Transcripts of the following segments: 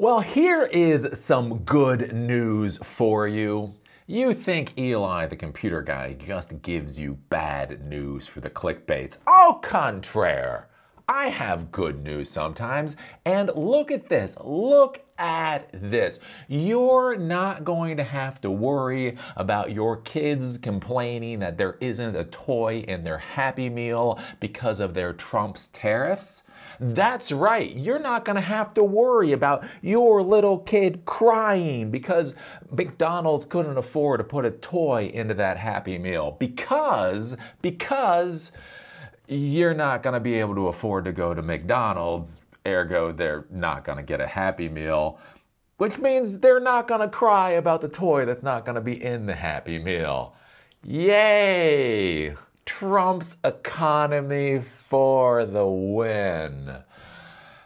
Well, here is some good news for you. You think Eli, the computer guy, just gives you bad news for the clickbaits. Au contraire, I have good news sometimes. And look at this. Look at this. You're not going to have to worry about your kids complaining that there isn't a toy in their Happy Meal because of their Trump's tariffs. That's right. You're not going to have to worry about your little kid crying because McDonald's couldn't afford to put a toy into that Happy Meal because you're not going to be able to afford to go to McDonald's. Ergo, they're not going to get a Happy Meal, which means they're not going to cry about the toy that's not going to be in the Happy Meal. Yay! Trump's economy for the win.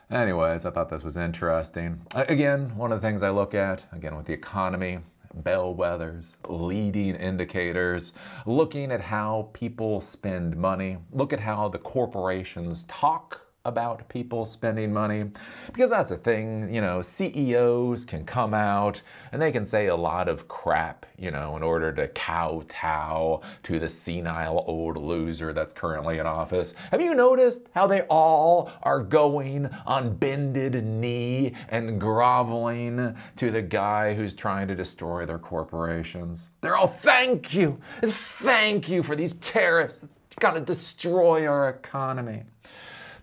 Anyways, I thought this was interesting. Again, one of the things I look at, again with the economy, bellwethers, leading indicators, looking at how people spend money, look at how the corporations talk about people spending money, because that's the thing, CEOs can come out and they can say a lot of crap, in order to kowtow to the senile old loser that's currently in office. Have you noticed how they all are going on bended knee and groveling to the guy who's trying to destroy their corporations? They're all, thank you for these tariffs. It's gonna destroy our economy.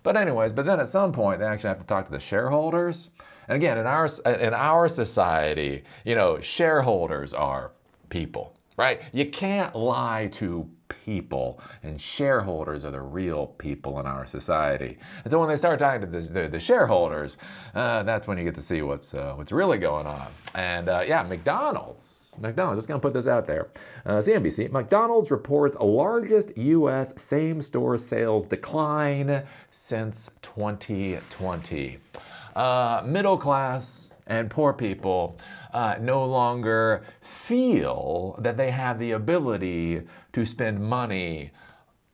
But then at some point, they actually have to talk to the shareholders. And again, in our society, shareholders are people, right? You can't lie to people, and shareholders are the real people in our society. And so when they start talking to the shareholders, that's when you get to see what's really going on. And yeah, McDonald's, just gonna put this out there. CNBC, McDonald's reports largest U.S. same-store sales decline since 2020. Middle class and poor people no longer feel that they have the ability to spend money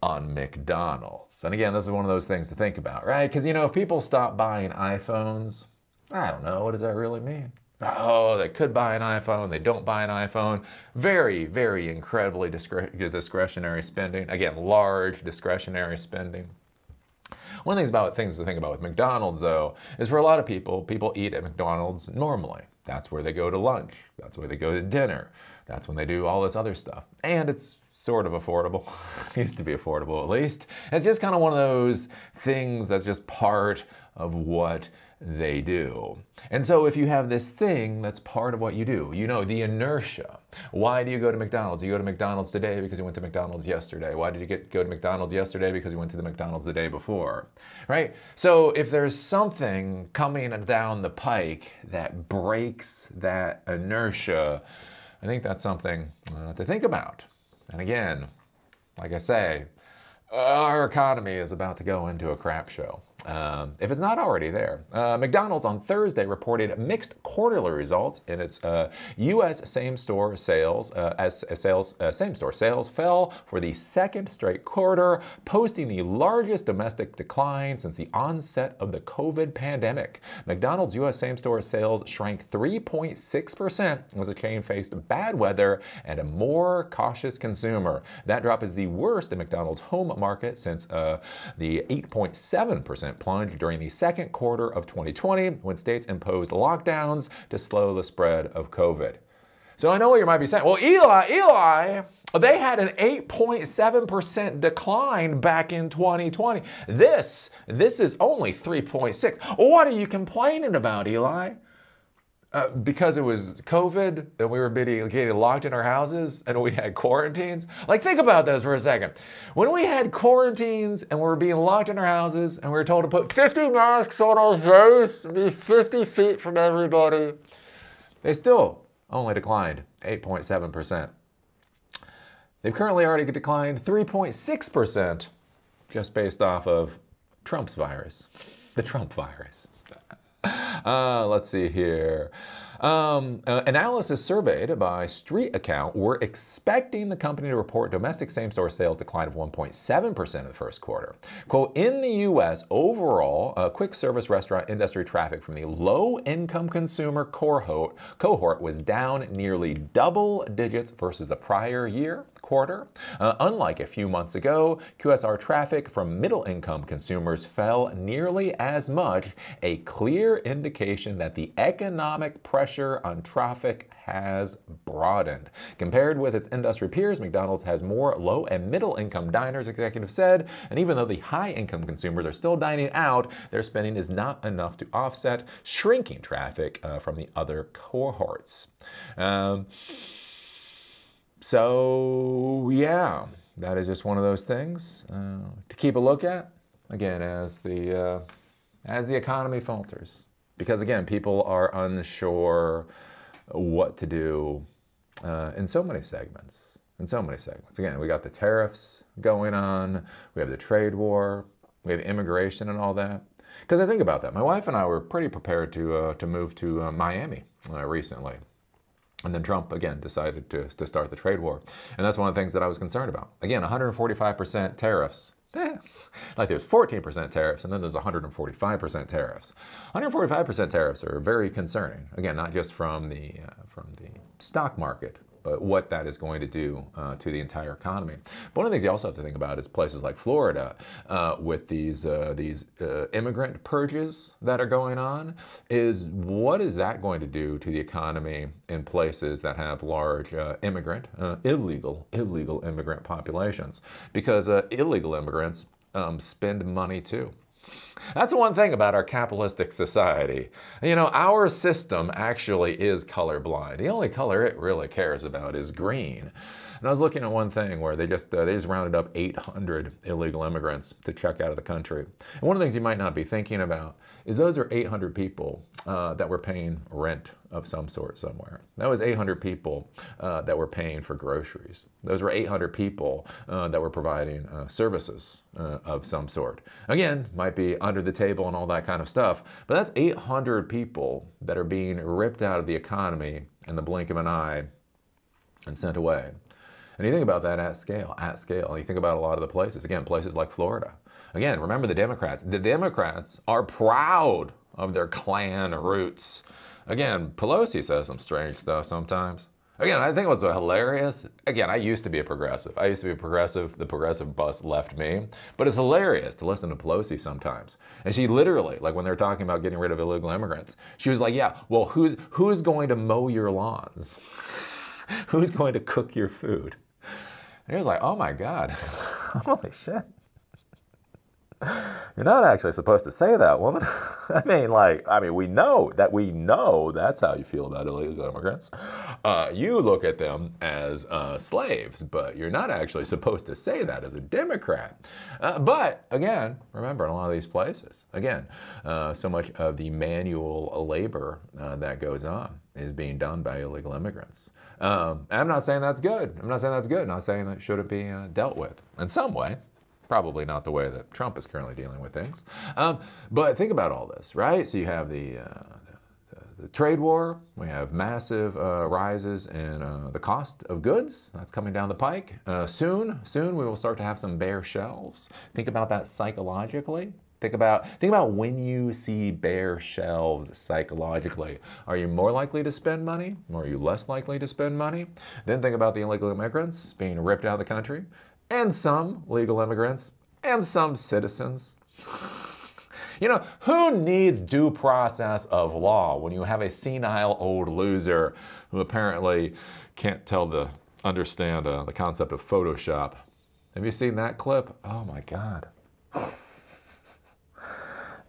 on McDonald's. And again, this is one of those things to think about, right? Because, if people stop buying iPhones, I don't know, what does that really mean? Oh, they could buy an iPhone, they don't buy an iPhone. Very, very incredibly discretionary spending. Again, large discretionary spending. One of the things to think about with McDonald's, though, is for a lot of people eat at McDonald's normally. That's where they go to lunch. That's where they go to dinner. That's when they do all this other stuff. And it's sort of affordable. Used to be affordable, at least. It's just kind of one of those things that's just part of what they do. And so if you have this thing that's part of what you do, the inertia. Why do you go to McDonald's? You go to McDonald's today because you went to McDonald's yesterday. Why did you go to McDonald's yesterday? Because you went to the McDonald's the day before, right? So if there's something coming down the pike that breaks that inertia, I think that's something to think about. And again, like I say, our economy is about to go into a crap show. If it's not already there. McDonald's on Thursday reported mixed quarterly results in its U.S. same-store sales. Same-store sales fell for the second straight quarter, posting the largest domestic decline since the onset of the COVID pandemic. McDonald's U.S. same-store sales shrank 3.6% as the chain faced bad weather and a more cautious consumer. That drop is the worst in McDonald's home market since the 8.7% plunge during the second quarter of 2020 when states imposed lockdowns to slow the spread of COVID. So I know what you might be saying. Well, Eli, they had an 8.7% decline back in 2020. This is only 3.6. What are you complaining about, Eli? Because it was COVID and we were getting locked in our houses and we had quarantines. Like, think about this for a second. When we had quarantines and we were being locked in our houses and we were told to put 50 masks on our face and be 50 feet from everybody, they still only declined 8.7%. They've currently already declined 3.6% just based off of Trump's virus, the Trump virus. Let's see here. Analysis surveyed by Street Account were expecting the company to report domestic same-store sales decline of 1.7% in the first quarter. Quote, in the U.S., overall, quick service restaurant industry traffic from the low-income consumer cohort was down nearly double digits versus the prior year quarter. Unlike a few months ago, QSR traffic from middle-income consumers fell nearly as much, a clear indication that the economic pressure on traffic has broadened. Compared with its industry peers, McDonald's has more low and middle-income diners, executives said, and even though the high-income consumers are still dining out, their spending is not enough to offset shrinking traffic from the other cohorts. So, yeah, that is just one of those things to keep a look at, again, as the economy falters. Because, again, people are unsure what to do in so many segments. Again, we got the tariffs going on. We have the trade war. We have immigration and all that. Because I think about that. My wife and I were pretty prepared to move to Miami recently. And then Trump, again, decided to start the trade war. And that's one of the things that I was concerned about. Again, 145% tariffs. Like there's 14% tariffs, and then there's 145% tariffs. 145% tariffs are very concerning. Again, not just from the stock market, but what that is going to do to the entire economy. But one of the things you also have to think about is places like Florida with these immigrant purges that are going on. Is what is that going to do to the economy in places that have large illegal immigrant populations? Because illegal immigrants spend money too. That's the one thing about our capitalistic society. You know, our system actually is colorblind. The only color it really cares about is green. And I was looking at one thing where they just rounded up 800 illegal immigrants to check out of the country. And one of the things you might not be thinking about is those are 800 people that were paying rent of some sort somewhere. That was 800 people that were paying for groceries. Those were 800 people that were providing services of some sort. Again, might be under the table and all that kind of stuff, but that's 800 people that are being ripped out of the economy in the blink of an eye and sent away. And you think about that at scale. You think about a lot of the places. Again, places like Florida. Again, remember the Democrats. The Democrats are proud of their Klan roots. Again, Pelosi says some strange stuff sometimes. Again, I think what's hilarious, again, I used to be a progressive. The progressive bus left me. But it's hilarious to listen to Pelosi sometimes. And she literally, like when they were talking about getting rid of illegal immigrants, she was like, yeah, well, who's going to mow your lawns? Who's going to cook your food? And he was like, oh my God, holy shit. You're not actually supposed to say that, woman. we know that's how you feel about illegal immigrants. You look at them as slaves, but you're not actually supposed to say that as a Democrat. But again, remember, in a lot of these places, again, so much of the manual labor that goes on is being done by illegal immigrants. I'm not saying that's good. I'm not saying that shouldn't be dealt with in some way. Probably not the way that Trump is currently dealing with things. But think about all this, right? So you have the trade war. We have massive rises in the cost of goods. That's coming down the pike. Soon we will start to have some bare shelves. Think about that psychologically. Think about when you see bare shelves psychologically. Are you more likely to spend money? Or are you less likely to spend money? Then think about the illegal immigrants being ripped out of the country. And some legal immigrants, and some citizens. You know, who needs due process of law when you have a senile old loser who apparently can't understand the concept of Photoshop? Have you seen that clip? Oh my God.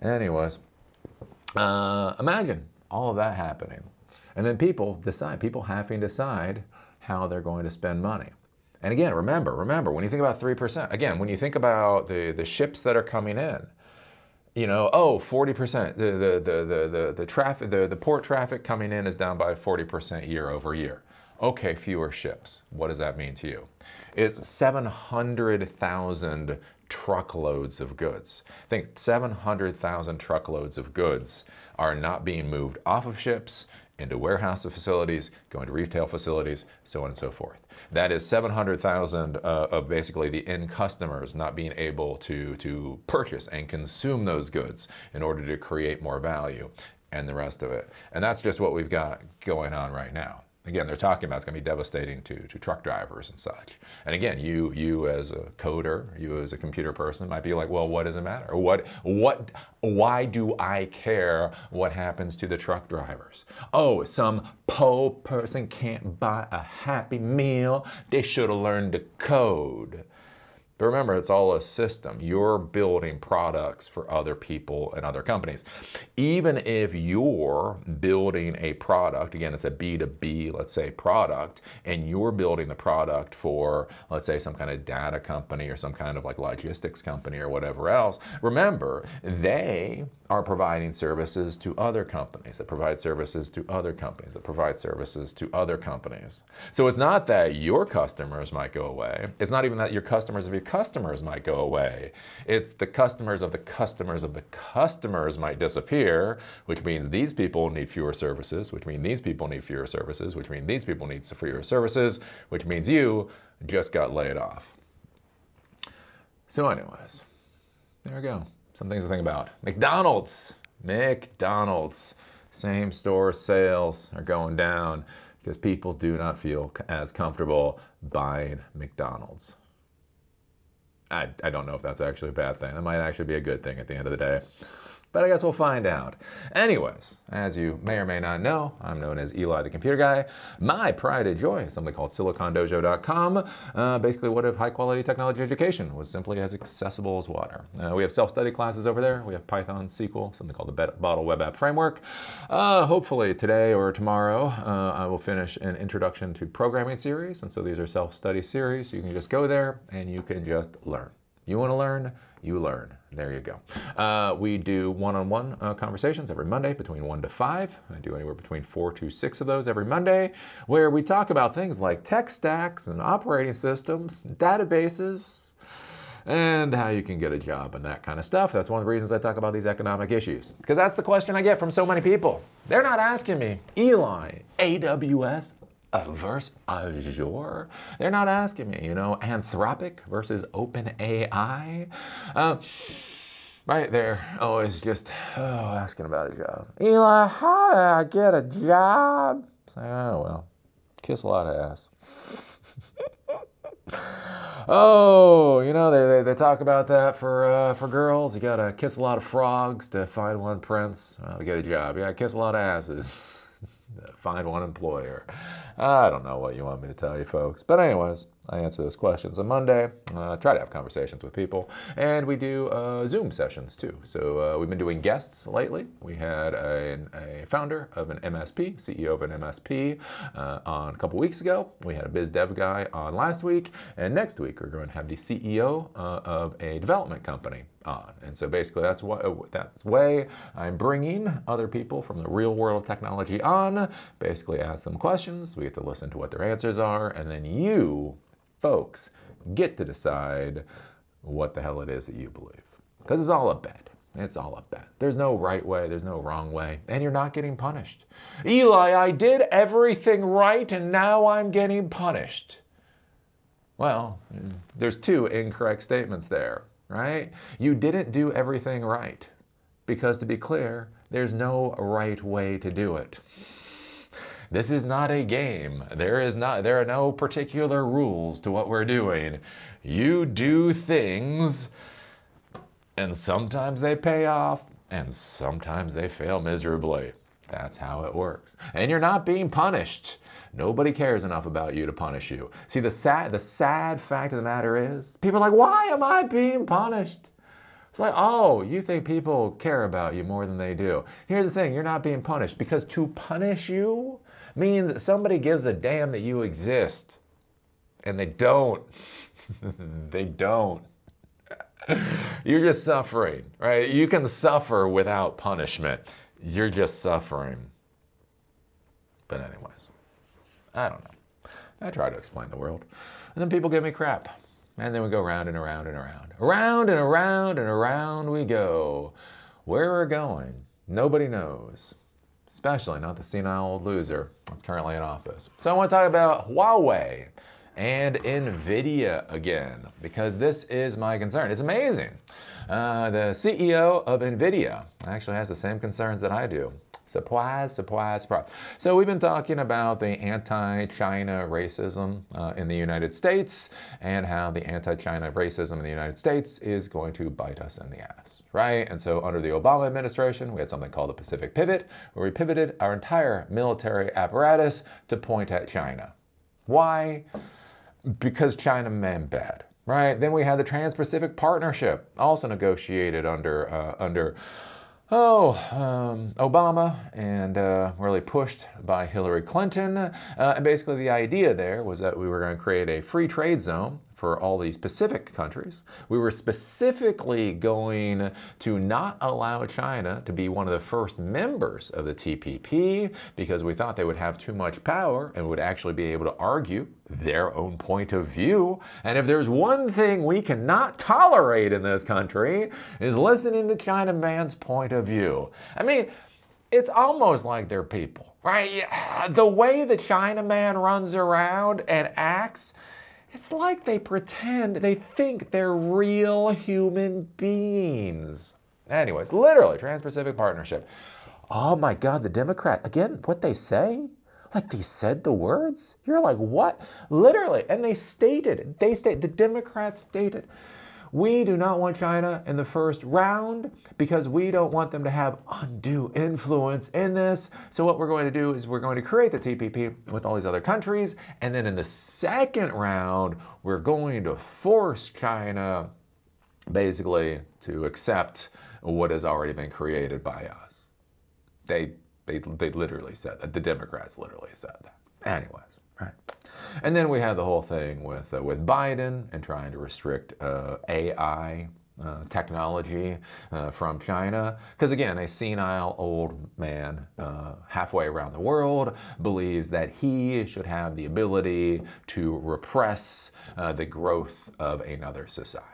Anyways, imagine all of that happening. And then people having to decide how they're going to spend money. And again, remember, when you think about 3%, again, when you think about the ships that are coming in, you know, 40%, the port traffic coming in is down by 40% year over year. Okay, fewer ships. What does that mean to you? It's 700,000 truckloads of goods. I think 700,000 truckloads of goods are not being moved off of ships into warehouse facilities, going to retail facilities, so on and so forth. That is 700,000 of basically the end customers not being able to purchase and consume those goods in order to create more value and the rest of it. And that's just what we've got going on right now. Again, they're talking about it's going to be devastating to truck drivers and such. And again, you as a coder, you as a computer person might be like, well, what does it matter? Why do I care what happens to the truck drivers? Oh, some poor person can't buy a Happy Meal. They should have learned to code. But remember, it's all a system. You're building products for other people and other companies. Even if you're building a product, again, it's a B2B, let's say, product, and you're building the product for, let's say, some kind of data company or some kind of like logistics company or whatever else, remember, they are providing services to other companies that provide services to other companies that provide services to other companies. So it's not that your customers might go away. It's not even that your customers of your customers might go away. It's the customers of the customers of the customers might disappear, which means these people need fewer services, which means these people need fewer services, which means these people need fewer services, which means you just got laid off. So anyways, there we go. Some things to think about. McDonald's. Same store sales are going down because people do not feel as comfortable buying McDonald's. I don't know if that's actually a bad thing. That might actually be a good thing at the end of the day. But I guess we'll find out. Anyways, as you may or may not know, I'm known as Eli the Computer Guy. My pride and joy is something called silicondojo.com. Basically, what if high-quality technology education was simply as accessible as water? We have self-study classes over there. We have Python, SQL, something called the Bottle Web App Framework. Hopefully today or tomorrow, I will finish an Introduction to Programming series. And so these are self-study series. You can just go there and you can just learn. You want to learn? You learn. There you go. We do one-on-one conversations every Monday between 1 to 5. I do anywhere between 4 to 6 of those every Monday, where we talk about things like tech stacks and operating systems, databases, and how you can get a job and that kind of stuff. That's one of the reasons I talk about these economic issues, because that's the question I get from so many people. They're not asking me, Eli, AWS versus Azure. They're not asking me, Anthropic versus OpenAI. Right there, always just asking about a job. Eli, how do I get a job? It's like, oh, well, kiss a lot of ass. They talk about that for girls. You gotta kiss a lot of frogs to find one prince. To get a job, you gotta kiss a lot of asses to find one employer. I don't know what you want me to tell you, folks. But anyways, I answer those questions on Monday. Try to have conversations with people. And we do Zoom sessions, too. So we've been doing guests lately. We had a founder of an MSP, CEO of an MSP on a couple weeks ago. We had a biz dev guy on last week. And next week, we're going to have the CEO of a development company on. And so basically, that's way I'm bringing other people from the real world of technology on, basically ask them questions. We get to listen to what their answers are. And then you, folks, get to decide what the hell it is that you believe. Because it's all a bet. It's all a bet. There's no right way, there's no wrong way, and you're not getting punished. Eli, I did everything right and now I'm getting punished. Well, there's two incorrect statements there, right? You didn't do everything right. Because to be clear, there's no right way to do it. This is not a game. There are no particular rules to what we're doing. You do things, and sometimes they pay off, and sometimes they fail miserably. That's how it works. And you're not being punished. Nobody cares enough about you to punish you. See, the sad fact of the matter is, people are like, why am I being punished? It's like, oh, you think people care about you more than they do. Here's the thing, you're not being punished because to punish you means somebody gives a damn that you exist. And they don't. They don't. You're just suffering, right? You can suffer without punishment. You're just suffering. But anyways, I don't know. I try to explain the world. And then people give me crap. And then we go round and around and around. Around and around and around we go. Where we're going, nobody knows. Especially not the senile old loser that's currently in office. So I want to talk about Huawei and NVIDIA again, because this is my concern. It's amazing. The CEO of NVIDIA actually has the same concerns that I do. Surprise, surprise, surprise. So we've been talking about the anti-China racism in the United States and how the anti-China racism in the United States is going to bite us in the ass, right? And so under the Obama administration, we had something called the Pacific Pivot, where we pivoted our entire military apparatus to point at China. Why? Because China meant bad, right? Then we had the Trans-Pacific Partnership, also negotiated under Obama and really pushed by Hillary Clinton. And basically the idea there was that we were going to create a free trade zone for all these Pacific countries. We were specifically going to not allow China to be one of the first members of the TPP because we thought they would have too much power and would actually be able to argue their own point of view. And if there's one thing we cannot tolerate in this country is listening to China man's point of view. I mean, it's almost like they're people, right? The way the China man runs around and acts, it's like they pretend, they think they're real human beings. Anyways, literally, Trans-Pacific Partnership. Oh my God, the Democrat, again, what they say? Like they said the words? You're like, what? Literally, and the Democrats stated, we do not want China in the first round because we don't want them to have undue influence in this. So what we're going to do is we're going to create the TPP with all these other countries. And then in the second round, we're going to force China basically to accept what has already been created by us. They literally said that. The Democrats literally said that. Anyways, right. And then we had the whole thing with Biden and trying to restrict AI technology from China. Because again, a senile old man halfway around the world believes that he should have the ability to repress the growth of another society.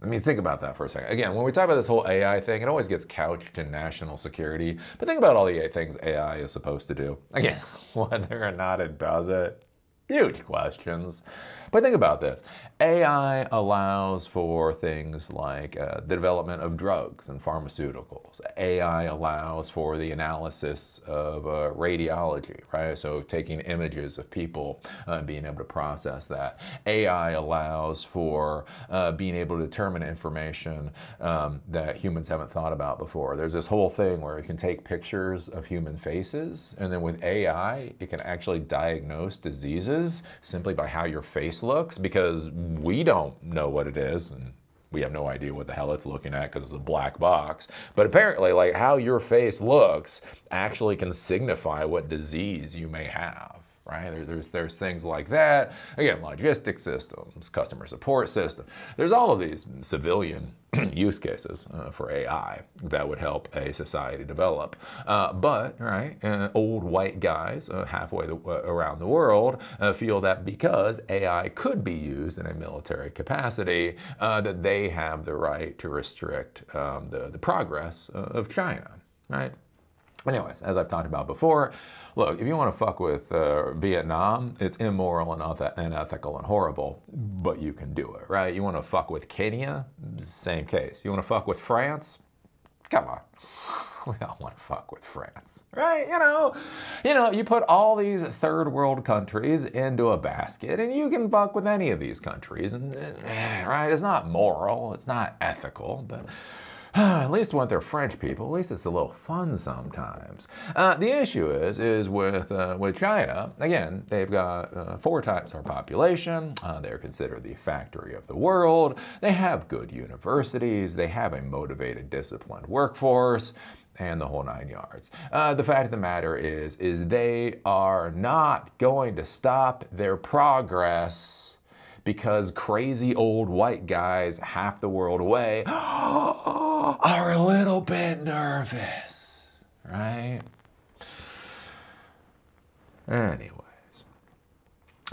I mean, think about that for a second. Again, when we talk about this whole AI thing, it always gets couched in national security. But think about all the things AI is supposed to do. Again, whether or not it does it, huge questions. But think about this. AI allows for things like the development of drugs and pharmaceuticals. AI allows for the analysis of radiology, right? So taking images of people and being able to process that. AI allows for being able to determine information that humans haven't thought about before. There's this whole thing where it can take pictures of human faces, and then with AI, it can actually diagnose diseases simply by how your face looks, because we don't know what it is, and we have no idea what the hell it's looking at because it's a black box. But apparently, like, how your face looks actually can signify what disease you may have, right? There's things like that. Again, logistics systems, customer support system. There's all of these civilian use cases for AI that would help a society develop. But old white guys halfway around the world feel that because AI could be used in a military capacity, that they have the right to restrict the progress of China, right? Anyways, as I've talked about before, look, if you want to fuck with Vietnam, it's immoral and unethical and horrible, but you can do it, right? You want to fuck with Kenya? Same case. You want to fuck with France? Come on. We all want to fuck with France, right? You know, you put all these third world countries into a basket and you can fuck with any of these countries, and right? It's not moral, it's not ethical, but at least when they're French people, at least it's a little fun sometimes. The issue is with China, again, they've got 4 times our population. They're considered the factory of the world. They have good universities. They have a motivated, disciplined workforce, and the whole 9 yards. The fact of the matter is they are not going to stop their progress because crazy old white guys half the world away are a little bit nervous, right? Anyways,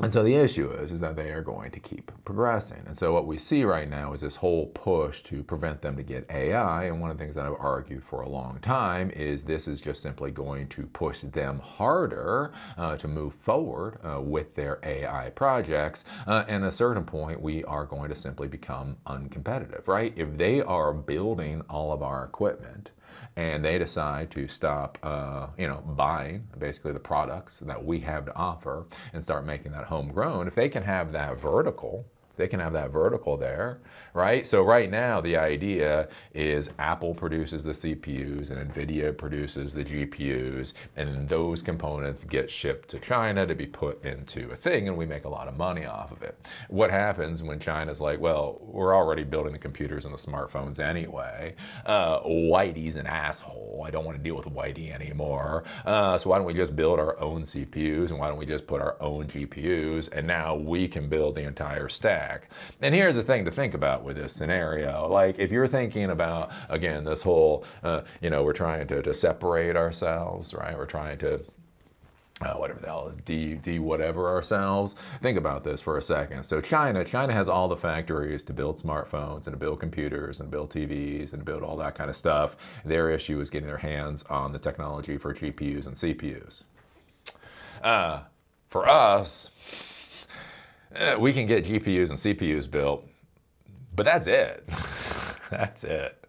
And so the issue is that they are going to keep progressing. And so what we see right now is this whole push to prevent them to get AI. And one of the things that I've argued for a long time is this is just simply going to push them harder to move forward with their AI projects. And at a certain point, we are going to simply become uncompetitive, right? If they are building all of our equipment, and they decide to stop, buying basically the products that we have to offer and start making that homegrown. If they can have that vertical, there, right? So right now the idea is Apple produces the CPUs and NVIDIA produces the GPUs, and those components get shipped to China to be put into a thing, and we make a lot of money off of it. What happens when China's like, well, we're already building the computers and the smartphones anyway. Whitey's an asshole. I don't want to deal with Whitey anymore. So why don't we just build our own CPUs, and why don't we just put our own GPUs, and now we can build the entire stack. And here's the thing to think about with this scenario. Like, if you're thinking about, again, this whole, we're trying to separate ourselves, right? We're trying to whatever the hell is whatever ourselves. Think about this for a second. So China has all the factories to build smartphones and to build computers and build TVs and to build all that kind of stuff. Their issue is getting their hands on the technology for GPUs and CPUs. For us, we can get GPUs and CPUs built, but that's it. That's it.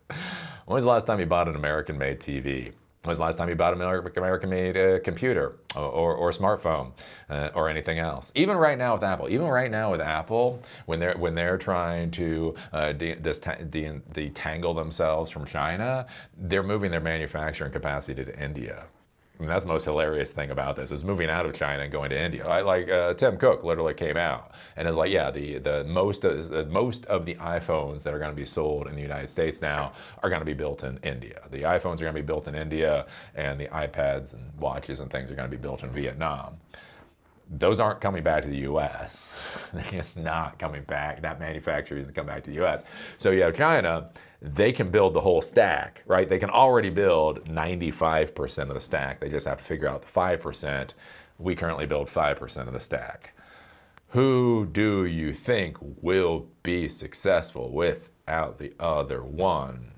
When was the last time you bought an American-made TV? When was the last time you bought an American-made computer or smartphone or anything else? Even right now with Apple, when they're trying to detangle themselves from China, they're moving their manufacturing capacity to India. I mean, that's the most hilarious thing about this, is moving out of China and going to India. Tim Cook literally came out and is like, yeah, the most of the iPhones that are going to be sold in the United States now are going to be built in India. The iPhones are going to be built in India, and the iPads and watches and things are going to be built in Vietnam. Those aren't coming back to the U.S. They're just not coming back. That manufacturer isn't coming back to the U.S. So you have China. They can build the whole stack, right? They can already build 95% of the stack. They just have to figure out the 5%. We currently build 5% of the stack. Who do you think will be successful without the other one?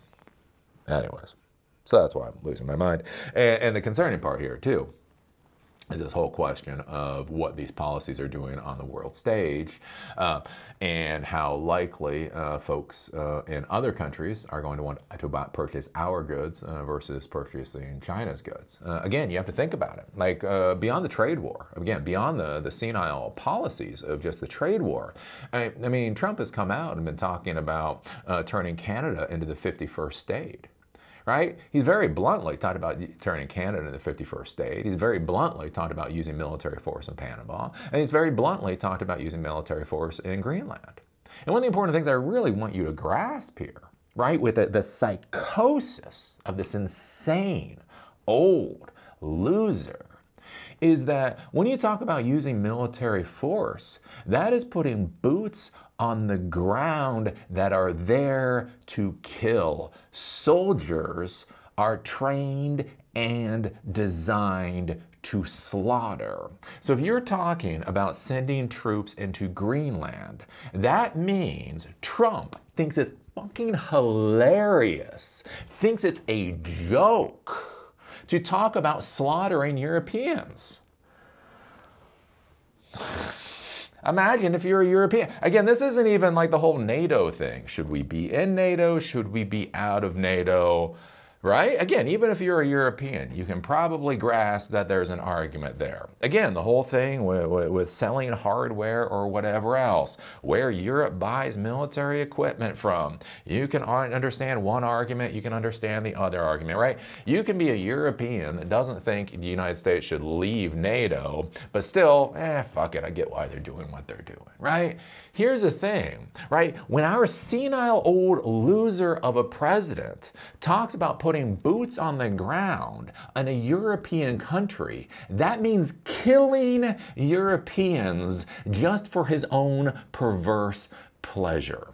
Anyways, so that's why I'm losing my mind. And the concerning part here, too, is this whole question of what these policies are doing on the world stage and how likely folks in other countries are going to want to purchase our goods versus purchasing China's goods. Again, you have to think about it. Like, beyond the trade war, again, beyond the senile policies of just the trade war. I mean, Trump has come out and been talking about turning Canada into the 51st state. Right? He's very bluntly talked about turning Canada into the 51st state. He's very bluntly talked about using military force in Panama. And he's very bluntly talked about using military force in Greenland. And one of the important things I really want you to grasp here, right, with the psychosis of this insane, old loser, is that when you talk about using military force, that is putting boots on the ground that are there to kill. Soldiers are trained and designed to slaughter. So if you're talking about sending troops into Greenland, that means Trump thinks it's fucking hilarious, thinks it's a joke to talk about slaughtering Europeans. Imagine if you're a European. Again, this isn't even like the whole NATO thing. Should we be in NATO? Should we be out of NATO? Right? Again, even if you're a European, you can probably grasp that there's an argument there. Again, the whole thing with selling hardware or whatever else, where Europe buys military equipment from. You can understand one argument, you can understand the other argument, right? You can be a European that doesn't think the United States should leave NATO, but still, fuck it, I get why they're doing what they're doing, right? Here's the thing, right? When our senile old loser of a president talks about putting boots on the ground in a European country, that means killing Europeans just for his own perverse pleasure.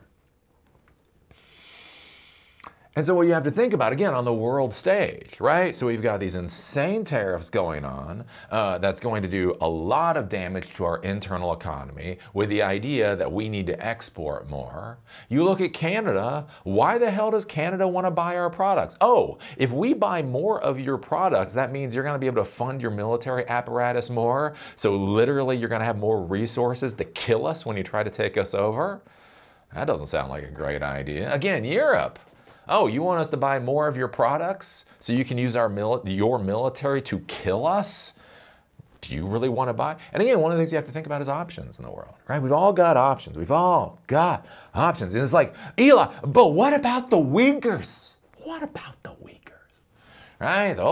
And so what you have to think about, again, on the world stage, right? So we've got these insane tariffs going on that's going to do a lot of damage to our internal economy with the idea that we need to export more. You look at Canada, why the hell does Canada want to buy our products? Oh, if we buy more of your products, that means you're going to be able to fund your military apparatus more. So literally you're going to have more resources to kill us when you try to take us over. That doesn't sound like a great idea. Again, Europe. Oh, you want us to buy more of your products so you can use your military to kill us? Do you really want to buy? And again, one of the things you have to think about is options in the world, right? We've all got options. We've all got options. And it's like, Eli, but what about the Uyghurs? What about the Uyghurs? Right? The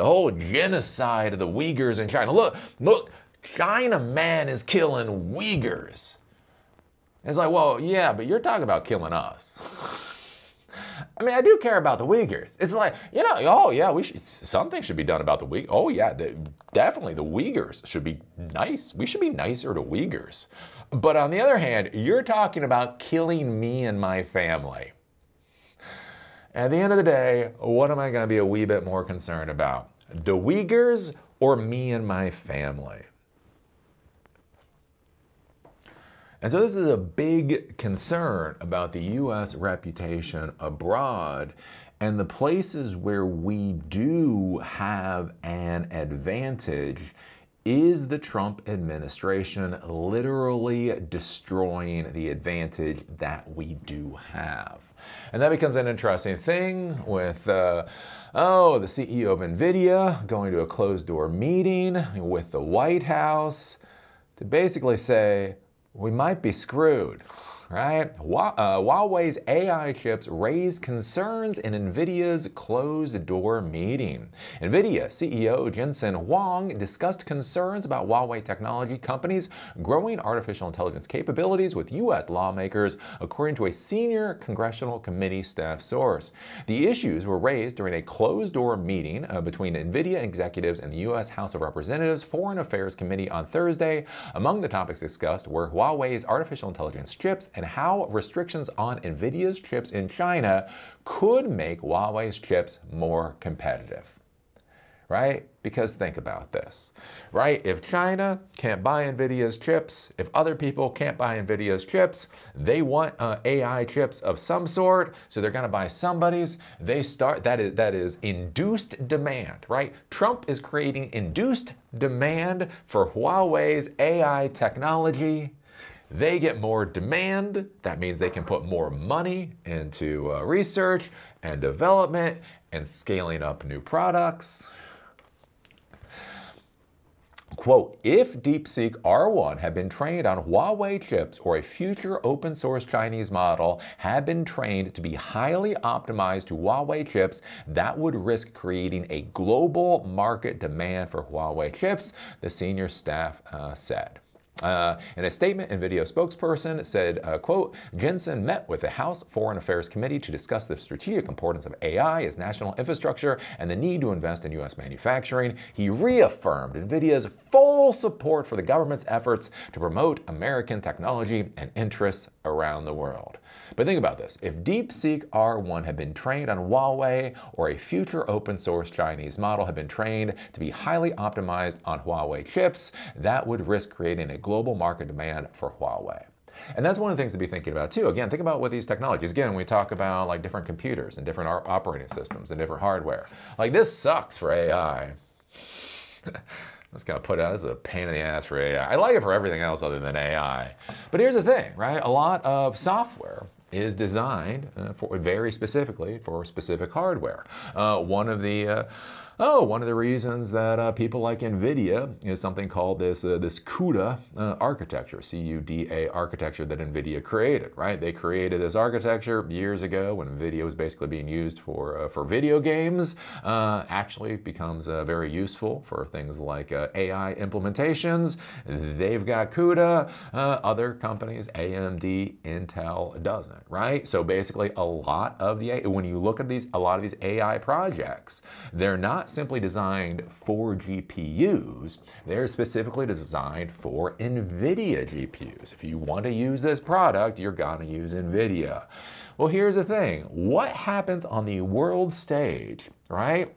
whole genocide of the Uyghurs in China. Look, China man is killing Uyghurs. It's like, well, yeah, but you're talking about killing us. I mean, I do care about the Uyghurs. It's like, oh yeah, something should be done about the Uyghurs. Oh yeah, definitely the Uyghurs should be nice. We should be nicer to Uyghurs. But on the other hand, you're talking about killing me and my family. At the end of the day, what am I going to be a wee bit more concerned about? The Uyghurs or me and my family? And so this is a big concern about the U.S. reputation abroad, and the places where we do have an advantage is the Trump administration literally destroying the advantage that we do have. And that becomes an interesting thing with the CEO of NVIDIA going to a closed-door meeting with the White House to basically say, we might be screwed, right? Huawei's AI chips raise concerns in NVIDIA's closed-door meeting. NVIDIA CEO Jensen Huang discussed concerns about Huawei technology companies' growing artificial intelligence capabilities with U.S. lawmakers, according to a senior congressional committee staff source. The issues were raised during a closed-door meeting between NVIDIA executives and the U.S. House of Representatives Foreign Affairs Committee on Thursday. Among the topics discussed were Huawei's artificial intelligence chips and how restrictions on NVIDIA's chips in China could make Huawei's chips more competitive, right? Because think about this, right? If China can't buy NVIDIA's chips, if other people can't buy NVIDIA's chips, they want AI chips of some sort, so they're gonna buy somebody's. That is induced demand, right? Trump is creating induced demand for Huawei's AI technology. They get more demand. That means they can put more money into research and development and scaling up new products. Quote, if DeepSeek R1 had been trained on Huawei chips or a future open source Chinese model had been trained to be highly optimized to Huawei chips, that would risk creating a global market demand for Huawei chips, the senior staff said. In a statement, NVIDIA spokesperson said, quote, Jensen met with the House Foreign Affairs Committee to discuss the strategic importance of AI as national infrastructure and the need to invest in U.S. manufacturing. He reaffirmed NVIDIA's full support for the government's efforts to promote American technology and interests around the world. But think about this. If DeepSeek R1 had been trained on Huawei or a future open source Chinese model had been trained to be highly optimized on Huawei chips, that would risk creating a global market demand for Huawei. And that's one of the things to be thinking about too. Again, think about what these technologies, again, we talk about like different computers and different operating systems and different hardware. Like this sucks for AI. I'm just gonna put it out as a pain in the ass for AI. I like it for everything else other than AI. But here's the thing, right? A lot of software is designed very specifically for specific hardware. One of the reasons that people like NVIDIA is something called this CUDA architecture, C-U-D-A architecture that NVIDIA created, right? They created this architecture years ago when NVIDIA was basically being used for video games. Actually becomes very useful for things like AI implementations. They've got CUDA. Other companies, AMD, Intel doesn't, right? So basically a lot of when you look at a lot of these AI projects, they're not not simply designed for GPUs, they're specifically designed for NVIDIA GPUs. If you want to use this product, you're gonna use NVIDIA. Well, here's the thing. What happens on the world stage, right?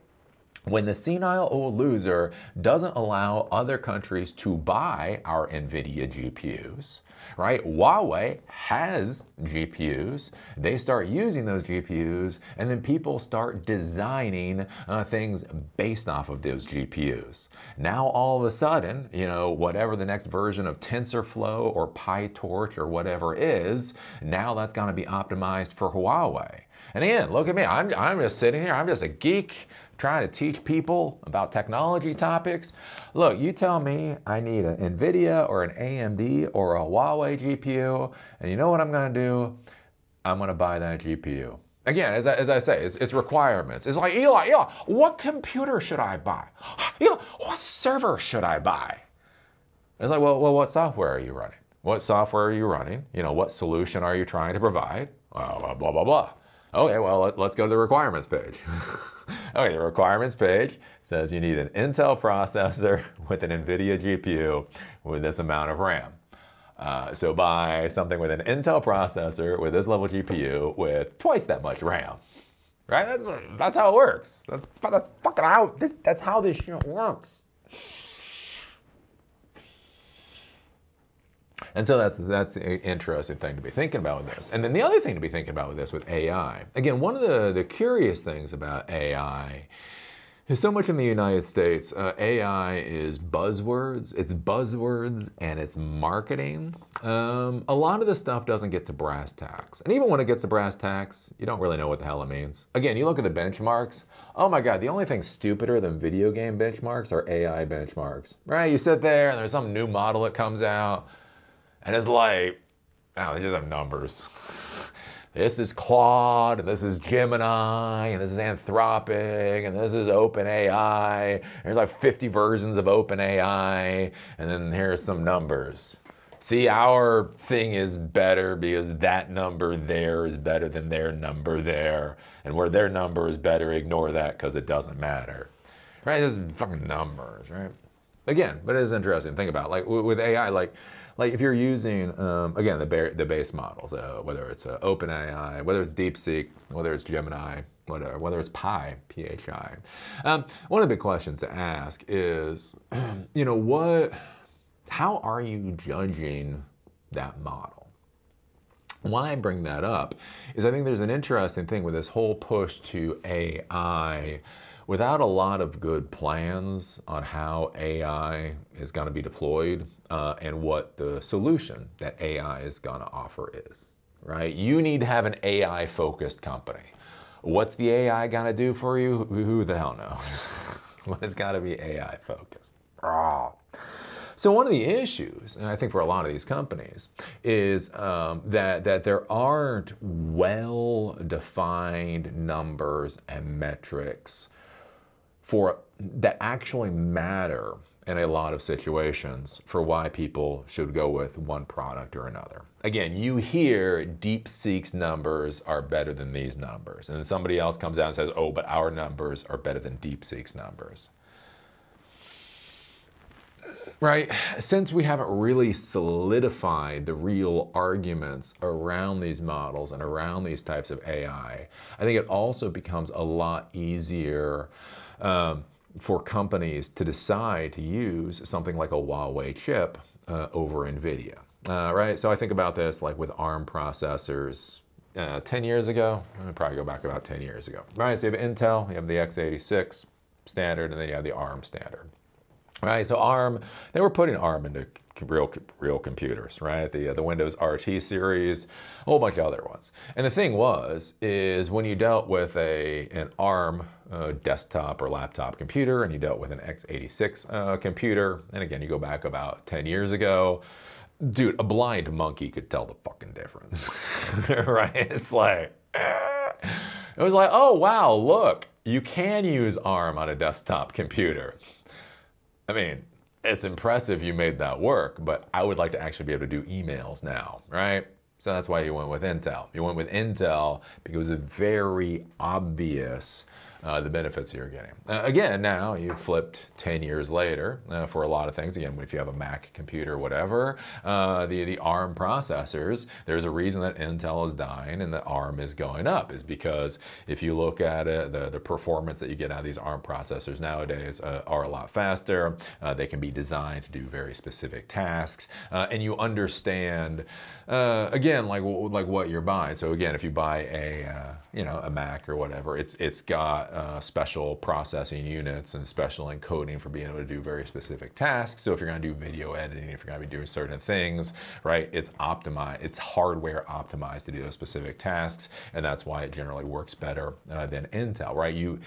When the senile old loser doesn't allow other countries to buy our NVIDIA GPUs, right? Huawei has GPUs. They start using those GPUs, and then people start designing things based off of those GPUs. Now, all of a sudden, you know, whatever the next version of TensorFlow or PyTorch or whatever is, now that's going to be optimized for Huawei. And again, look at me. I'm just sitting here. I'm just a geek trying to teach people about technology topics. Look, you tell me I need an NVIDIA or an AMD or a Huawei GPU, and you know what I'm gonna do? I'm gonna buy that GPU. Again, as I say, it's requirements. It's like, Eli, what computer should I buy? Eli, what server should I buy? It's like, well, what software are you running? What software are you running? You know, what solution are you trying to provide? Blah, blah, blah. Okay, well, let's go to the requirements page. Okay, the requirements page says you need an Intel processor with an NVIDIA GPU with this amount of RAM. So buy something with an Intel processor with this level GPU with twice that much RAM. Right? That's how it works. That's how this shit works. And so that's an interesting thing to be thinking about with this. And then the other thing to be thinking about with this with AI, again, one of the curious things about AI is so much in the United States, AI is buzzwords. It's buzzwords and it's marketing. A lot of this stuff doesn't get to brass tacks. And even when it gets to brass tacks, you don't really know what the hell it means. Again, you look at the benchmarks. Oh my God, the only thing stupider than video game benchmarks are AI benchmarks, right? You sit there and there's some new model that comes out. And it's like, oh, they just have numbers. This is Claude, and this is Gemini, and this is Anthropic, and this is OpenAI. There's like 50 versions of OpenAI, and then here's some numbers. See, our thing is better because that number there is better than their number there. And where their number is better, ignore that because it doesn't matter. Right? It's fucking numbers, right? Again, but it is interesting. Think about it. Like with AI, like if you're using, again, the base models, whether it's OpenAI, whether it's DeepSeek, whether it's Gemini, whether it's Pi, P-H-I. One of the big questions to ask is, you know, how are you judging that model? Why I bring that up is I think there's an interesting thing with this whole push to AI without a lot of good plans on how AI is going to be deployed and what the solution that AI is going to offer is, right? You need to have an AI-focused company. What's the AI going to do for you? Who the hell knows? But it's got to be AI-focused. So one of the issues, and I think for a lot of these companies, is that there aren't well-defined numbers and metrics that actually matter in a lot of situations for why people should go with one product or another. Again, you hear DeepSeek's numbers are better than these numbers, and then somebody else comes out and says, oh, but our numbers are better than DeepSeek's numbers. Right? Since we haven't really solidified the real arguments around these models and around these types of AI, I think it also becomes a lot easier for companies to decide to use something like a Huawei chip over NVIDIA. Right? So I think about this like with ARM processors 10 years ago. I'm going to probably go back about 10 years ago. Right? So you have Intel, you have the x86 standard, and then you have the ARM standard. Right, so ARM, they were putting ARM into real computers, right? The Windows RT series, a whole bunch of other ones. And the thing is when you dealt with an ARM desktop or laptop computer, and you dealt with an x86 computer, and again, you go back about 10 years ago, dude, a blind monkey could tell the fucking difference, right? It's like, it was like, oh wow, look, you can use ARM on a desktop computer. I mean, it's impressive you made that work, but I would like to actually be able to do emails now, right? So that's why you went with Intel. You went with Intel because it was very obvious the benefits you're getting. Again, now you've flipped 10 years later for a lot of things. Again, if you have a Mac computer or whatever, the ARM processors, there's a reason that Intel is dying and the ARM is going up, is because if you look at it, the performance that you get out of these ARM processors nowadays are a lot faster. They can be designed to do very specific tasks, and you understand, again, like what you're buying. So again, if you buy a Mac or whatever, it's got special processing units and special encoding for being able to do very specific tasks. So if you're going to do video editing, if you're going to be doing certain things, right, it's optimized, it's hardware optimized to do those specific tasks, and that's why it generally works better than Intel, right? You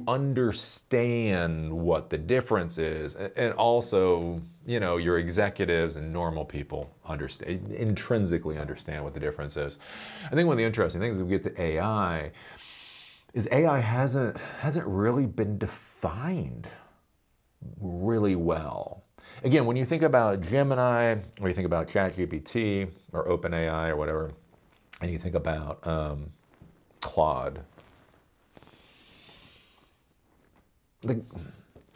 understand what the difference is, and also, you know, your executives and normal people intrinsically understand what the difference is. I think one of the interesting things as we get to AI is AI hasn't really been defined really well. Again, when you think about Gemini, or you think about ChatGPT or OpenAI or whatever, and you think about Claude, like,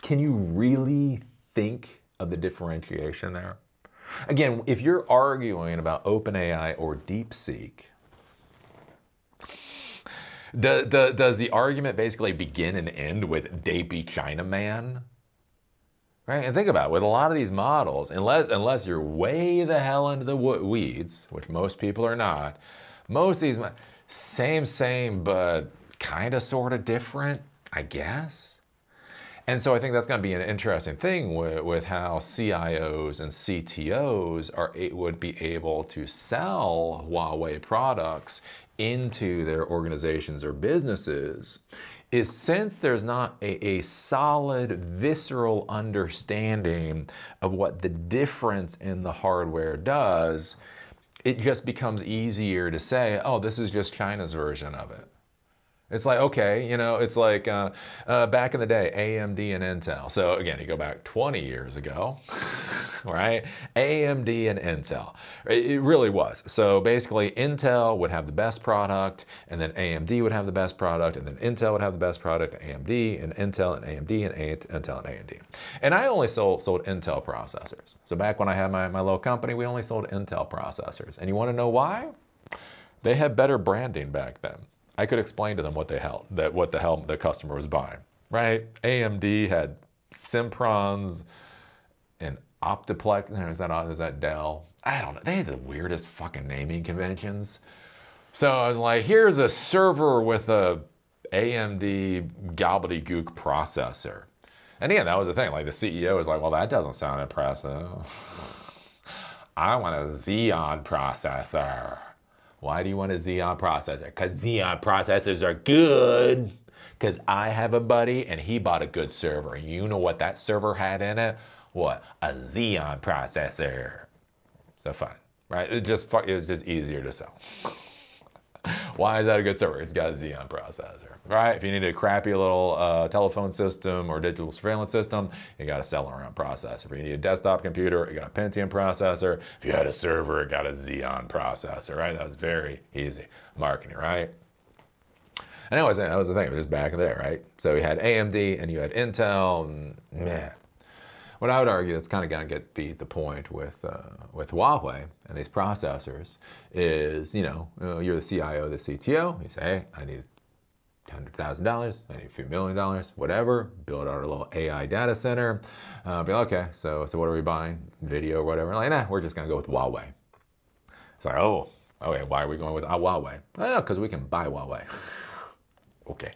can you really think of the differentiation there? Again, if you're arguing about OpenAI or DeepSeek, does the argument basically begin and end with Dapey Chinaman? Right? And think about it, with a lot of these models, unless you're way the hell into the weeds, which most people are not, most of these, same, but kind of sort of different, I guess. And so I think that's going to be an interesting thing with how CIOs and CTOs would be able to sell Huawei products into their organizations or businesses, is since there's not a solid, visceral understanding of what the difference in the hardware does, it just becomes easier to say, oh, this is just China's version of it. It's like, okay, you know, it's like back in the day, AMD and Intel. So again, you go back 20 years ago, right? AMD and Intel. It really was. So basically, Intel would have the best product, and then AMD would have the best product, and then Intel would have the best product, AMD and Intel and AMD and Intel and AMD. And I only sold Intel processors. So back when I had my little company, we only sold Intel processors. And you want to know why? They had better branding back then. I could explain to them what the hell the customer was buying, right? AMD had Simprons and Optiplex. Is that Dell? I don't know. They had the weirdest fucking naming conventions. So I was like, here's a server with a AMD gobbledygook processor. And again, that was the thing. Like the CEO was like, well, that doesn't sound impressive. I want a Xeon processor. Why do you want a Xeon processor? Because Xeon processors are good. Because I have a buddy and he bought a good server. And you know what that server had in it? What? A Xeon processor. So fine, right? It was just easier to sell. Why is that a good server? It's got a Xeon processor, right? If you need a crappy little telephone system or digital surveillance system, you got a Celeron processor. If you need a desktop computer, you got a Pentium processor. If you had a server, it got a Xeon processor, right? That was very easy marketing, right? And that was the thing. It was just back there, right? So you had AMD and you had Intel, and man. What I would argue that's kind of going to be the point with Huawei and these processors is, you know, you're the CIO, the CTO. You say, hey, I need $100,000, I need a few $1 million, whatever. Build out a little AI data center. Be like, okay, so what are we buying? Video or whatever? Like, nah, we're just going to go with Huawei. It's like, oh, okay, why are we going with Huawei? Oh, because we can buy Huawei. Okay.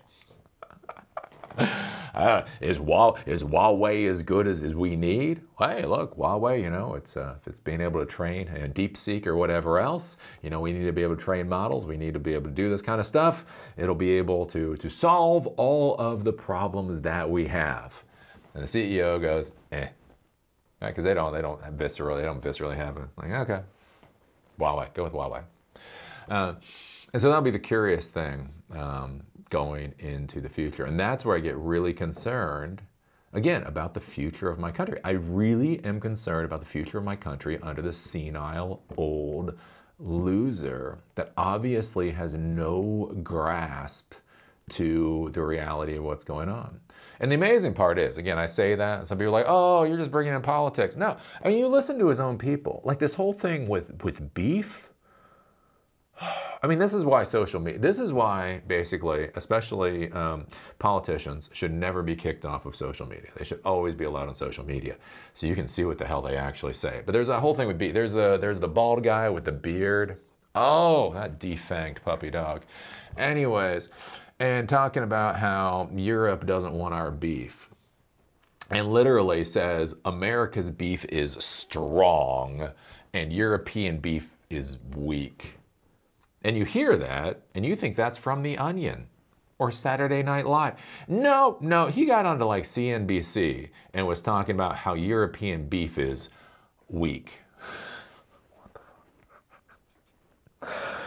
Is Huawei as good as we need? Hey, look, Huawei, you know, it's being able to train DeepSeek or whatever else. You know, we need to be able to train models. We need to be able to do this kind of stuff. It'll be able to solve all of the problems that we have. And the CEO goes, eh, because they don't viscerally have it. Like, okay, Huawei, go with Huawei. And so that'll be the curious thing. Going into the future. And that's where I get really concerned, again, about the future of my country. I really am concerned about the future of my country under the senile old loser that obviously has no grasp to the reality of what's going on. And the amazing part is, again, I say that, and some people are like, oh, you're just bringing in politics. No, I mean, you listen to his own people. Like this whole thing with beef. I mean, this is why social media, this is why basically, especially politicians should never be kicked off of social media. They should always be allowed on social media so you can see what the hell they actually say. But there's that whole thing with beef. There's the bald guy with the beard. Oh, that defanged puppy dog. Anyways, and talking about how Europe doesn't want our beef. And literally says America's beef is strong and European beef is weak. And you hear that, and you think that's from The Onion or Saturday Night Live. No, no, he got onto like CNBC and was talking about how European beef is weak. What the fuck?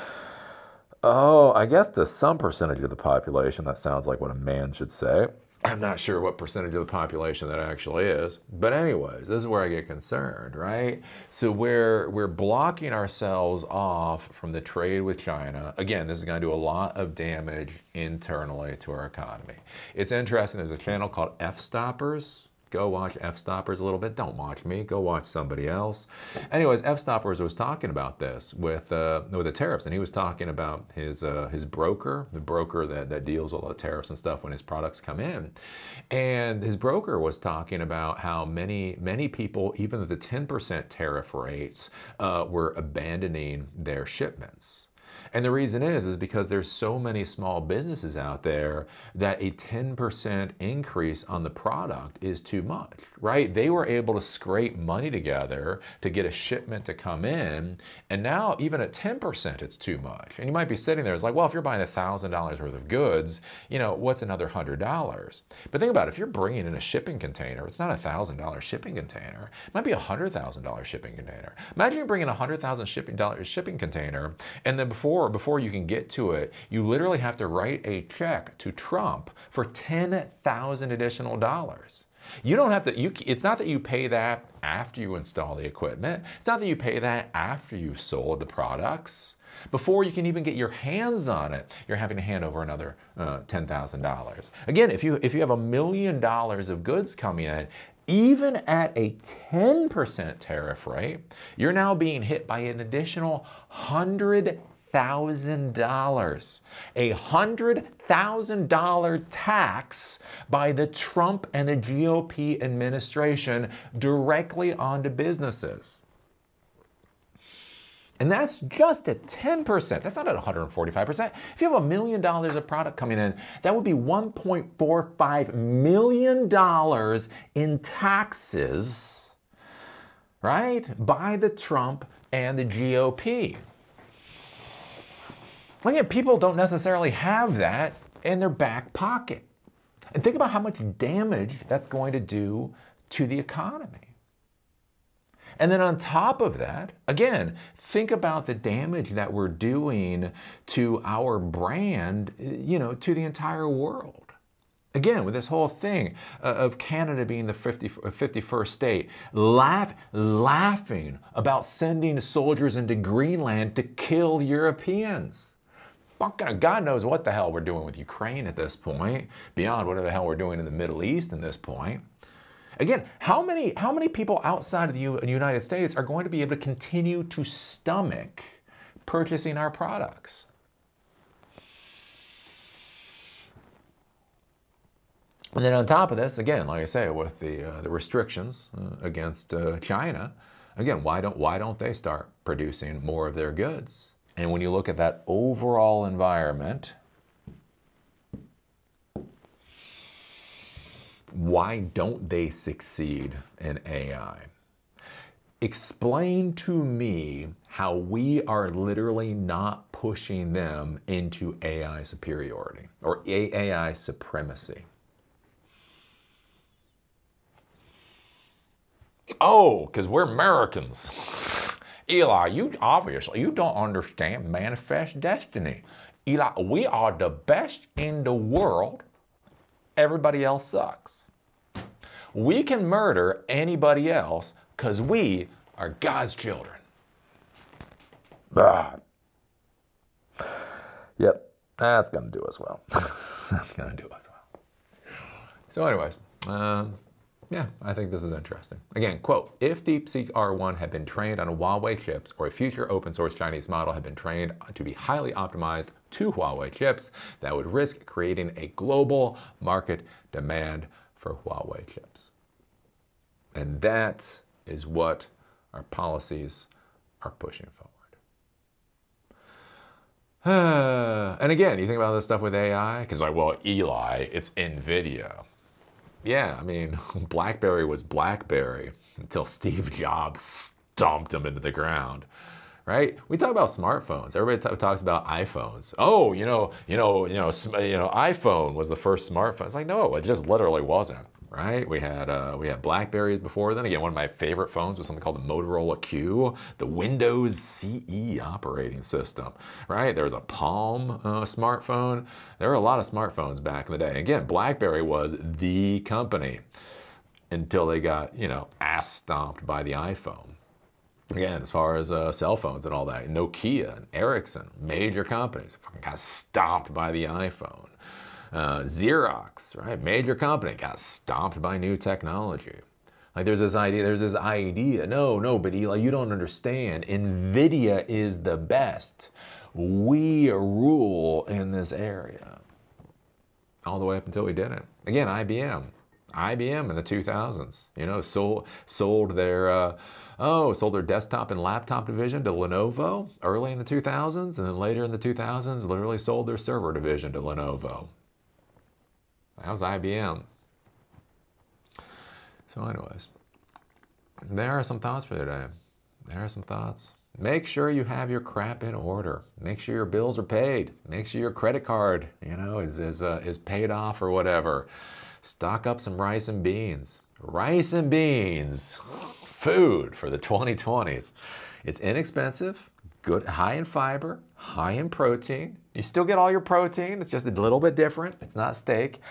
Oh, I guess to some percentage of the population, that sounds like what a man should say. I'm not sure what percentage of the population that actually is. But anyways, this is where I get concerned, right? So we're blocking ourselves off from the trade with China. Again, this is going to do a lot of damage internally to our economy. It's interesting. There's a channel called F-Stoppers. Go watch F-Stoppers a little bit. Don't watch me. Go watch somebody else. Anyways, F-Stoppers was talking about this with the tariffs, and he was talking about his broker, the broker that deals with all the tariffs and stuff when his products come in. And his broker was talking about how many people, even at the 10% tariff rates, were abandoning their shipments. And the reason is because there's so many small businesses out there that a 10% increase on the product is too much, right? They were able to scrape money together to get a shipment to come in, and now even at 10%, it's too much. And you might be sitting there, it's like, well, if you're buying $1,000 worth of goods, you know, what's another $100? But think about it, if you're bringing in a shipping container, it's not $1,000 shipping container, it might be a $100,000 shipping container. Imagine you're bringing a $100,000 shipping container, and then before you can get to it, you literally have to write a check to Trump for $10,000 additional dollars. You don't have to, it's not that you pay that after you install the equipment. It's not that you pay that after you've sold the products. Before you can even get your hands on it, you're having to hand over another $10,000. Again, if you have $1 million of goods coming in, even at a 10% tariff rate, you're now being hit by an additional $100,000. A $100,000 tax by the Trump and the GOP administration directly onto businesses. And that's just at 10%. That's not at 145%. If you have $1 million of product coming in, that would be $1.45 million in taxes, right, by the Trump and the GOP. Again, people don't necessarily have that in their back pocket. And think about how much damage that's going to do to the economy. And then on top of that, again, think about the damage that we're doing to our brand, you know, to the entire world. Again, with this whole thing of Canada being the 51st state, laughing about sending soldiers into Greenland to kill Europeans. Fucking God knows what the hell we're doing with Ukraine at this point, beyond whatever the hell we're doing in the Middle East at this point. Again, how many people outside of the United States are going to be able to continue to stomach purchasing our products? And then on top of this, again, like I say, with the restrictions against China, again, why don't they start producing more of their goods? And when you look at that overall environment, why don't they succeed in AI? Explain to me how we are literally not pushing them into AI superiority or AI supremacy. Oh, because we're Americans. Eli, you don't understand manifest destiny. Eli, we are the best in the world. Everybody else sucks. We can murder anybody else because we are God's children. Ah. Yep. That's going to do us well. That's going to do us well. So anyways, yeah, I think this is interesting. Again, quote, if DeepSeek R1 had been trained on Huawei chips or a future open source Chinese model had been trained to be highly optimized to Huawei chips, that would risk creating a global market demand for Huawei chips. And that is what our policies are pushing forward. And again, you think about this stuff with AI, because like, well, Eli, it's NVIDIA. Yeah, I mean, BlackBerry was BlackBerry until Steve Jobs stomped them into the ground, right? We talk about smartphones. Everybody talks about iPhones. Oh, iPhone was the first smartphone. It's like, no, it just literally wasn't, right? We had BlackBerries before then. Again, one of my favorite phones was something called the Motorola Q, the Windows CE operating system, right? There was a Palm smartphone. There were a lot of smartphones back in the day. Again, BlackBerry was the company until they got, ass stomped by the iPhone. Again, as far as cell phones and all that, Nokia and Ericsson, major companies, got stomped by the iPhone. Xerox, right, major company, got stomped by new technology. Like there's this idea, no, but Eli, you don't understand. NVIDIA is the best. We rule in this area. All the way up until we didn't. Again, IBM in the 2000s, sold their desktop and laptop division to Lenovo early in the 2000s, and then later in the 2000s, literally sold their server division to Lenovo. That was IBM. So anyways, there are some thoughts for today. There are some thoughts. Make sure you have your crap in order. Make sure your bills are paid. Make sure your credit card, is paid off or whatever. Stock up some rice and beans. Rice and beans. Food for the 2020s. It's inexpensive, good, high in fiber, high in protein. You still get all your protein. It's just a little bit different. It's not steak.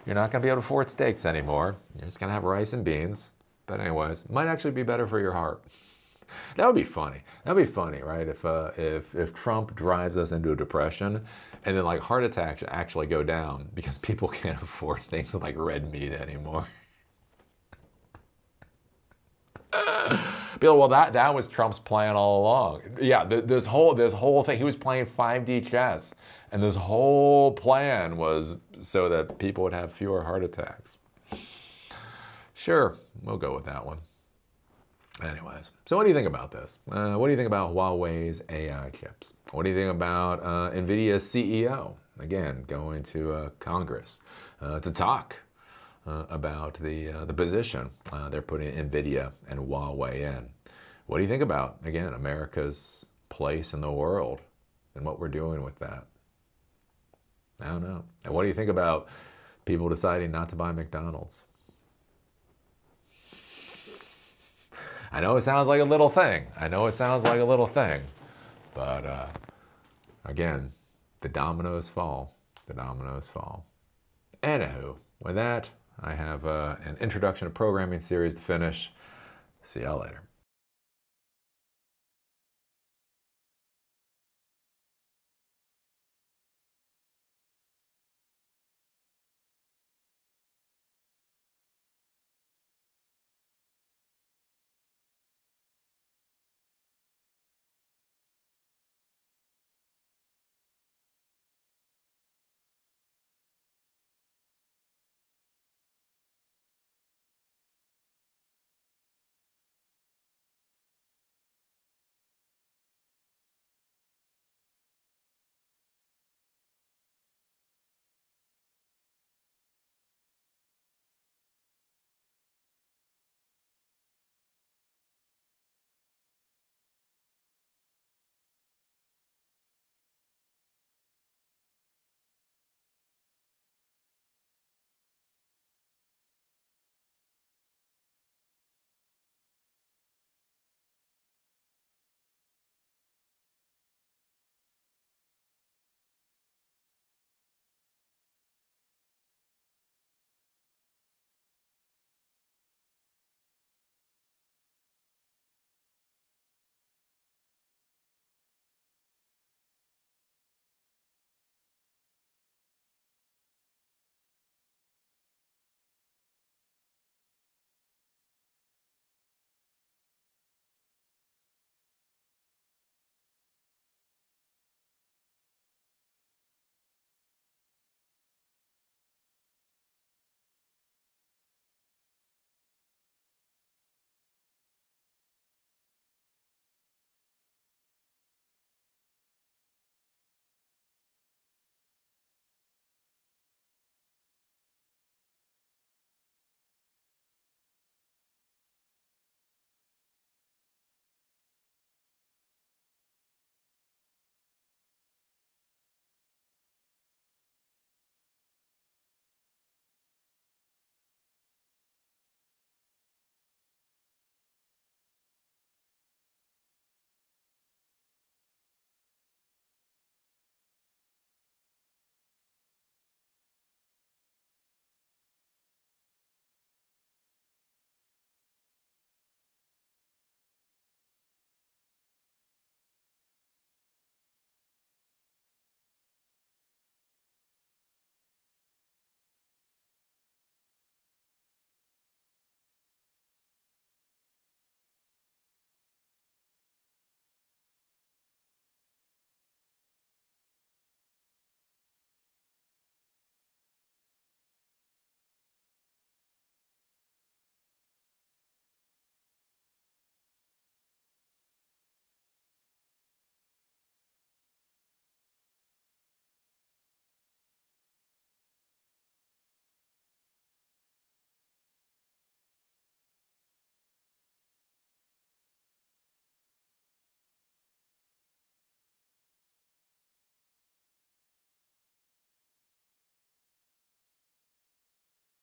You're not going to be able to afford steaks anymore. You're just going to have rice and beans. But anyways, might actually be better for your heart. That would be funny. That would be funny, right? If Trump drives us into a depression and then like heart attacks actually go down because people can't afford things like red meat anymore. Bill, well, that was Trump's plan all along. Yeah, this whole thing, he was playing 5D chess, and this whole plan was so that people would have fewer heart attacks. Sure, we'll go with that one. Anyways, so what do you think about this? What do you think about Huawei's AI chips? What do you think about NVIDIA's CEO, again, going to Congress to talk about the position they're putting NVIDIA and Huawei in? What do you think about, again, America's place in the world and what we're doing with that? I don't know. And what do you think about people deciding not to buy McDonald's? I know it sounds like a little thing. But again, the dominoes fall. Anywho, with that, I have an introduction to programming series to finish. See y'all later.